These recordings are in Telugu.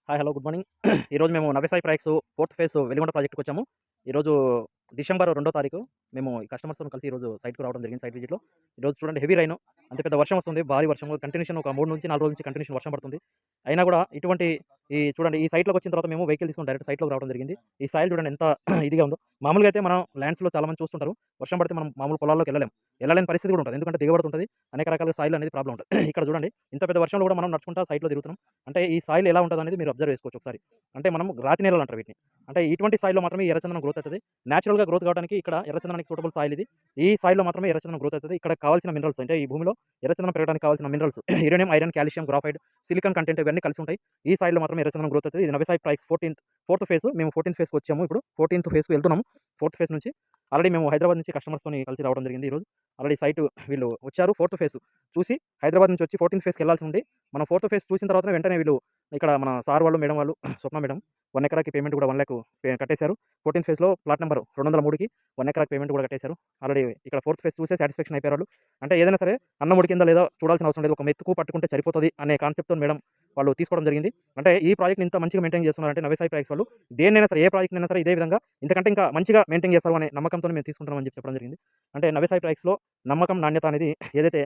Hi hello good morning. ఈరోజు మేము Navyasai projects fourth phase Veligonda ప్రాజెక్ట్కి వచ్చాము. ఈరోజు డిసెంబర్ 2వ తారీఖు మేము ఈ కస్టమర్స్తో కలిసి ఈరోజు సైట్కి రావడం జరిగింది. సైట్ విజిట్లో ఈరోజు చూడండి, హెవీ రైన్, అంత పెద్ద వర్షం వస్తుంది, భారీ వర్షం, కంటిన్యూషన్ ఒక 3 నుంచి 4 రోజుల నుంచి కంటిన్యూషన్ వర్షం పడుతుంది. అయినా కూడా ఇటువంటి చూడండి, ఈ సైట్లోకి వచ్చిన తర్వాత మేము వెహికల్ తీసుకొని డైరెక్ట్ సైట్లోకి రావడం జరిగింది. ఈ సాయిల్ చూడండి ఎంత ఇదిగా ఉందో. మామూలుగా అయితే మనం ల్యాండ్స్లో చాలా మంది చూస్తుంటారు, వర్షం పడితే మనం మామూలు పొలాల్లోకి వెళ్ళలేని పరిస్థితి కూడా ఉంటుంది, ఎందుకంటే దిగబడుతుంటుంది, అనేక రకాల సాయిల్ అనేది ప్రాబ్లం ఉంటుంది. ఇక్కడ చూడండి, ఇంత పెద్ద వర్షంలో కూడా మనం నడుచుకుంటా సైట్లో తిరుగుతున్నాం. అంటే ఈ సాయిల్ ఎలా ఉంటుంది అనేది మీరు అబ్జర్వ్ చేసుకోవచ్చు ఒకసారి. అంటే మనం రాతి నేలలు అంటారు వీటిని. అంటే ఇటువంటి సాయిల్లో మాత్రమే ఎర్రచందనం గ్రోత్ అవుతుంది. నేచురల్గా గ్రోత్ కావడానికి ఇక్కడ ఎర్రచందనానికి సూటబుల్ సాయిల్ ఇది. ఈ సాయిల్లో మాత్రమే ఎర్రచందనం గ్రోత్ అవుతుంది. ఇక్కడ కావాల్సిన మినరల్స్, అంటే ఈ భూమిలో ఎర్రచందనం పెరగడానికి కావాల్సిన minerals uranium, iron, calcium, గ్రాఫైడ్, silicon content ఇవన్నీ కలిసి ఉంటాయి. ఈ సాయిల్లో మాత్రం ఎర్రచందనం గ్రోత్ అవుతుంది. ఇది నవ్యసాయి ప్రాజెక్ట్స్ ఫోర్త్ ఫేజ్. మేము 14th ఫేజ్కి వచ్చాము. ఇప్పుడు 14th ఫేజ్కి వెళ్తున్నాము. 4th ఫేజ్ నుంచి ఆల్రెడీ మేము హైదరాబాద్ నుంచి కస్టమర్స్తో కలిసి రావడం జరిగింది. ఈరోజు ఆల్రెడీ సైట్ వీళ్ళు వచ్చారు. 4th ఫేజ్ చూసి హైదరాబాద్ నుంచి వచ్చి 14th ఫేజ్కి వెళ్ళాల్సి ఉంది. మనం 4th ఫేజ్ చూసిన తర్వాత వెంటనే వీళ్ళు ఇక్కడ మన సార్ వాళ్ళు, మేడం వాళ్ళు, స్వప్న మేడం 1 ఎకరాకి పేమెంట్ కూడా 1 లక్ష కట్టేశారు. 14th ఫేజ్లో ప్లాట్ నెంబర్ 203కి 1 ఎకరాకి పేమెంట్ కూడా కట్టేశారు. ఆల్రెడీ ఇక్కడ 4th ఫేజ్ చూసే సాటిస్ఫాక్షన్ అయిపోయారు వాళ్ళు. అంటే ఏదైనా సరే అన్నం ఉడికిందా లేదా చూడాల్సిన అవసరం లేదు, ఒక మెతుకు పట్టుకుంటే సరిపోతుంది అనే కాన్సెప్ట్తో మేడం వాళ్ళు తీసుకోవడం జరిగింది. అంటే ఈ ప్రాజెక్ట్ని ఇంత మంచిగా మెయింటైన్ చేస్తున్నారంటే నవ్యసాయి ప్రాజెక్ట్స్ వాళ్ళు దేన్నైనా సరే, ఏ ప్రాజెక్ట్ అయినా సరే ఇదే విధంగా ఇంతకంటే ఇంకా మంచిగా మెయింటైన్ చేస్తారు అనే నమ్మకంతో మేము తీసుకుంటామని చెప్పడం జరిగింది. అంటే నవ్యసాయి ప్రాజెక్ట్స్లో నమ్మకం, నాణ్యత అనేది ఏదైతే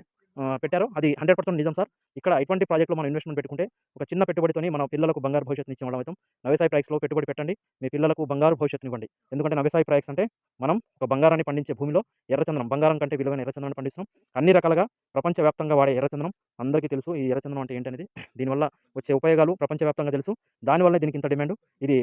పెట్టారో అది 100% నిజం సార్. ఇక్కడ ఇటువంటి ప్రాజెక్టులో మనం ఇన్వెస్ట్మెంట్ పెట్టుకుంటే ఒక చిన్న పెట్టుబడితోని మన పిల్లలకు బంగారు భవిష్యత్తుని ఇచ్చేవాళ్ళం అవుతాం. నవ్యసాయి ప్రాజెక్ట్స్లో పెట్టుబడి పెట్టండి, మీ పిల్లలకు బంగారు భవిష్యత్తునివ్వండి. ఎందుకంటే నవ్యసాయి ప్రాజెక్ట్స్ అంటే మనం ఒక బంగారాన్ని పండించే భూమిలో ఎర్రచందనం, బంగారం కంటే విలువైన ఎర్రచందనాన్ని పండిస్తున్నాం. అన్ని రకాలుగా ప్రపంచవ్యాప్తంగా వాడే ఎర్రచందనం అందరికీ తెలుసు. ఈ ఎర్రచందనం అంటే ఏంటనేది, దీనివల్ల వచ్చే ఉపయోగాలు ప్రపంచవ్యాప్తంగా తెలుసు. దానివల్లే దీనికి ఇంత డిమాండ్. ఇది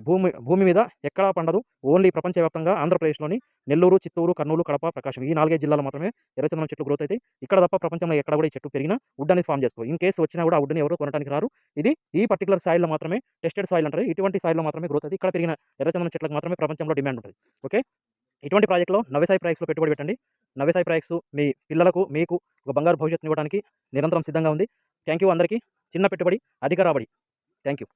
భూమి మీద ఎక్కడా పండదు. ఓన్లీ ప్రపంచవ్యాప్తంగా ఆంధ్రప్రదేశ్లోని నెల్లూరు, చిత్తూరు, కర్నూలు, కడప, ప్రకాశం ఈ 4 జిల్లాలో మాత్రమే ఎర్రచందనం చెట్లు గ్రోత్ అయితే. ఇక్కడ తప్ప ప్రపంచంలో ఎక్కడ కూడా ఈ చెట్టు పెరిగినా వుడ్ అనేది ఫామ్ చేసుకో. ఇన్ కేసు వచ్చినా కూడా ఆ వుడ్ని ఎవరు కొనడానికి రారు. ఇది ఈ పర్టికులర్ సాయిల్లో మాత్రమే, టెస్టెడ్ సాయిల్ అంటారు, ఇటువంటి సాయిల్లో మాత్రమే గ్రోత్ అవుతుంది. ఇక్కడ పెరిగిన ఎర్రచందనం చెట్లకు మాత్రమే ప్రపంచంలో డిమాండ్ ఉంటుంది. ఓకే, ఇటువంటి ప్రాజెక్టులో నవ్యసాయి ప్రాజెక్ట్స్లో పెట్టుబడి పెట్టండి. నవ్యసాయి ప్రాజెక్ట్స్ మీ పిల్లలకు, మీకు ఒక బంగారు భవిష్యత్తుని ఇవ్వడానికి నిరంతరం సిద్ధంగా ఉంది. థ్యాంక్ యూ అందరికీ. చిన్న పెట్టుబడి, అధిక రాబడి. Thank you.